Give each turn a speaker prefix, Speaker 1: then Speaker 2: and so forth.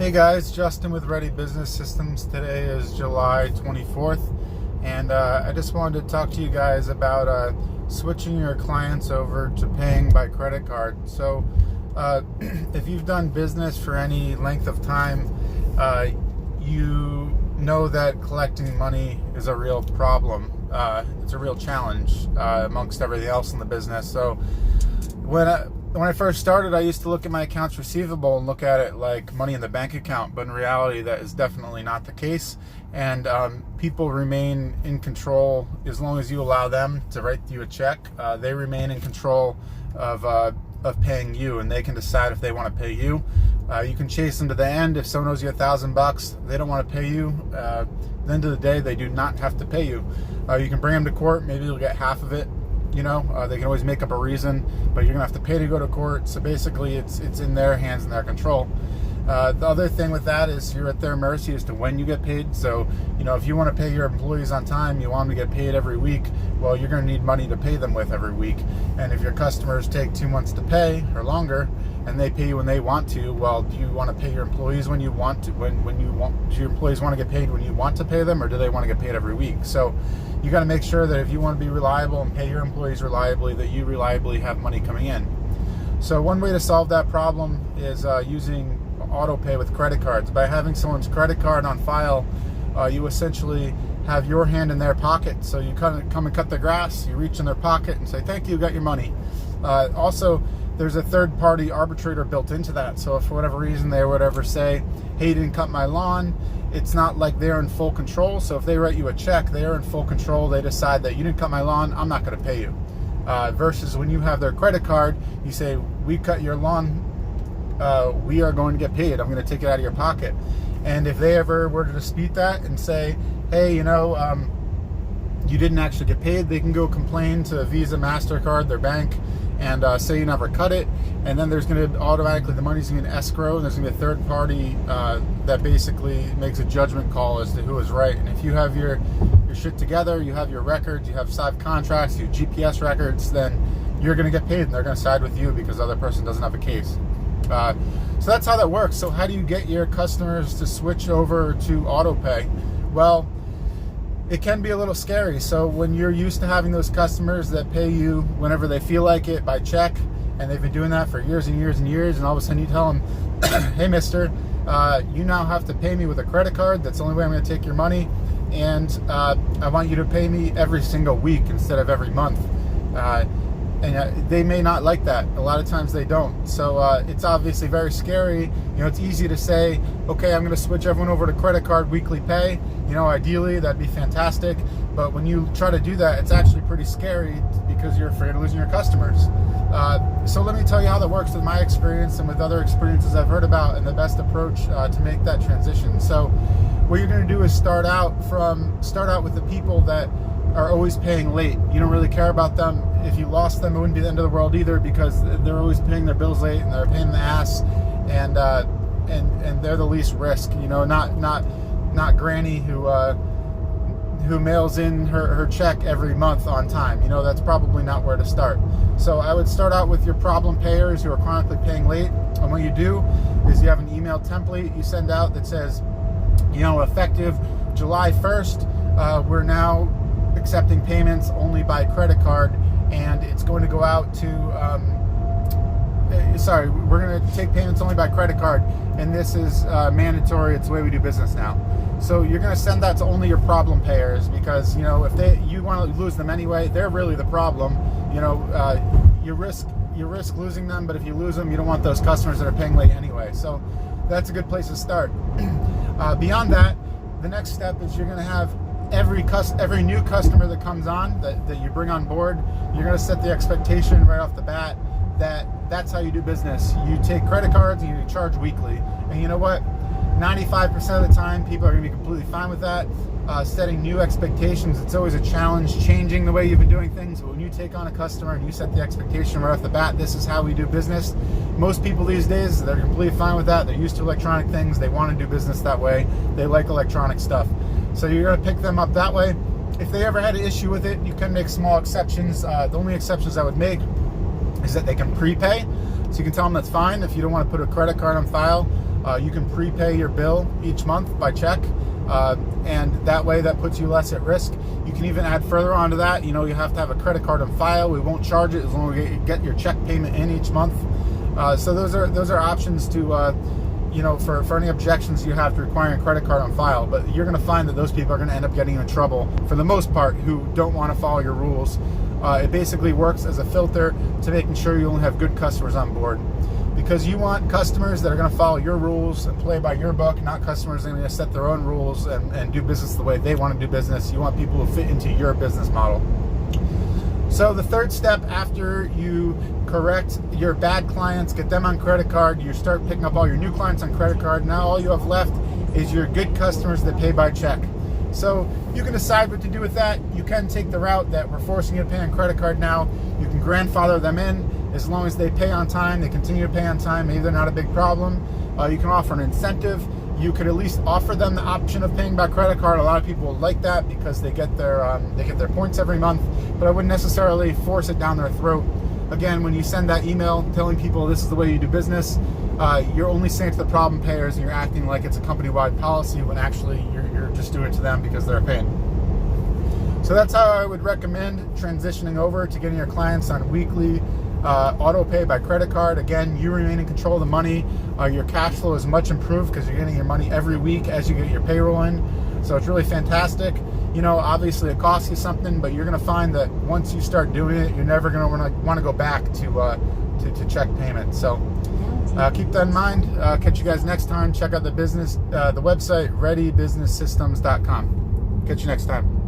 Speaker 1: Hey guys, Justin with Ready Business Systems. Today is July 24th, and I just wanted to talk to you guys about switching your clients over to paying by credit card. So if you've done business for any length of time, you know that collecting money is a real problem. It's a real challenge amongst everything else in the business. So when I first started, I used to look at my accounts receivable and look at it like money in the bank account, but in reality, that is definitely not the case. And people remain in control as long as you allow them to write you a check. They remain in control of paying you, and they can decide if they want to pay you. You can chase them to the end. If someone owes you $1,000, they don't want to pay you. At the end of the day, they do not have to pay you. You can bring them to court. Maybe you'll get half of it. You know, they can always make up a reason, but you're gonna have to pay to go to court. So basically, it's in their hands and their control. The other thing with that is you're at their mercy as to when you get paid. So, you know, if you want to pay your employees on time, you want them to get paid every week, well, you're going to need money to pay them with every week. And if your customers take 2 months to pay or longer, and they pay you when they want to, well, do you want to pay your employees when you want to? When you want, do your employees want to get paid when you want to pay them, or do they want to get paid every week? So you got to make sure that if you want to be reliable and pay your employees reliably, that you reliably have money coming in. So one way to solve that problem is using auto pay with credit cards. By having someone's credit card on file, you essentially have your hand in their pocket. So you come and cut the grass, you reach in their pocket and say, thank you, got your money. Also, there's a third-party arbitrator built into that. So if for whatever reason they would ever say, hey, you didn't cut my lawn, it's not like they're in full control. So if they write you a check, they are in full control. They decide that you didn't cut my lawn, I'm not going to pay you. Versus when you have their credit card, you say, we cut your lawn, we are going to get paid. I'm going to take it out of your pocket. And if they ever were to dispute that and say, hey, you know, you didn't actually get paid, they can go complain to Visa, MasterCard, their bank, and say you never cut it. And then there's going to automatically, the money's going to escrow, and there's going to be a third party that basically makes a judgment call as to who is right. And if you have your shit together, you have your records, you have signed contracts, you have GPS records, then you're going to get paid, and they're going to side with you because the other person doesn't have a case. So that's how that works. So how do you get your customers to switch over to auto pay? Well, it can be a little scary. So when you're used to having those customers that pay you whenever they feel like it by check, and they've been doing that for years and years and years, and all of a sudden you tell them, hey mister, you now have to pay me with a credit card. That's the only way I'm going to take your money, and I want you to pay me every single week instead of every month. And they may not like that. A lot of times they don't. So it's obviously very scary. You know, it's easy to say, okay, I'm going to switch everyone over to credit card weekly pay. You know, ideally that'd be fantastic. But when you try to do that, it's actually pretty scary because you're afraid of losing your customers. So let me tell you how that works with my experience and with other experiences I've heard about, and the best approach to make that transition. So what you're going to do is start out with the people that are always paying late. You don't really care about them. If you lost them, it wouldn't be the end of the world either, because they're always paying their bills late and they're a pain in the ass, and they're the least risk. You know, not Granny who mails in her check every month on time. You know, that's probably not where to start. So I would start out with your problem payers who are chronically paying late. And what you do is you have an email template you send out that says, you know, effective July 1st, we're now accepting payments only by credit card, and it's going to go out to we're going to take payments only by credit card, and this is mandatory. It's the way we do business now. So you're going to send that to only your problem payers, because, you know, if you want to lose them anyway, they're really the problem. You know, you risk losing them, but if you lose them, you don't want those customers that are paying late anyway. So that's a good place to start. Beyond that, the next step is you're going to have every new customer that comes on, that you bring on board, you're going to set the expectation right off the bat that that's how you do business. You take credit cards and you charge weekly. And you know what? 95% of the time, people are going to be completely fine with that. Setting new expectations, it's always a challenge changing the way you've been doing things. But when you take on a customer and you set the expectation right off the bat, this is how we do business. Most people these days, they're completely fine with that. They're used to electronic things. They want to do business that way. They like electronic stuff. So you're going to pick them up that way. If they ever had an issue with it, you can make small exceptions. The only exceptions I would make is that they can prepay. So you can tell them that's fine if you don't want to put a credit card on file. You can prepay your bill each month by check, and that way that puts you less at risk. You can even add further onto that. You have to have a credit card on file. We won't charge it as long as you get your check payment in each month. So those are options to for any objections you have to requiring a credit card on file. But you're going to find that those people are going to end up getting you in trouble for the most part who don't want to follow your rules. It basically works as a filter to making sure you only have good customers on board, because you want customers that are going to follow your rules and play by your book, not customers that are going to set their own rules and do business the way they want to do business. You want people who fit into your business model. So the third step after you correct your bad clients, get them on credit card, you start picking up all your new clients on credit card. Now all you have left is your good customers that pay by check. So you can decide what to do with that. You can take the route that we're forcing you to pay on credit card now. You can grandfather them in. As long as they pay on time, they continue to pay on time, maybe they're not a big problem. You can offer an incentive. You could at least offer them the option of paying by credit card. A lot of people like that because they get their points every month, but I wouldn't necessarily force it down their throat. Again, when you send that email telling people this is the way you do business, you're only saying it to the problem payers, and you're acting like it's a company-wide policy when actually you're just doing it to them because they're a pain. So that's how I would recommend transitioning over to getting your clients on weekly auto pay by credit card. Again, you remain in control of the money. Your cash flow is much improved because you're getting your money every week as you get your payroll in. So it's really fantastic. Obviously it costs you something, but you're going to find that once you start doing it, you're never going to want to go back to check payment. So keep that in mind. Catch you guys next time. Check out the website readybusinesssystems.com. Catch you next time.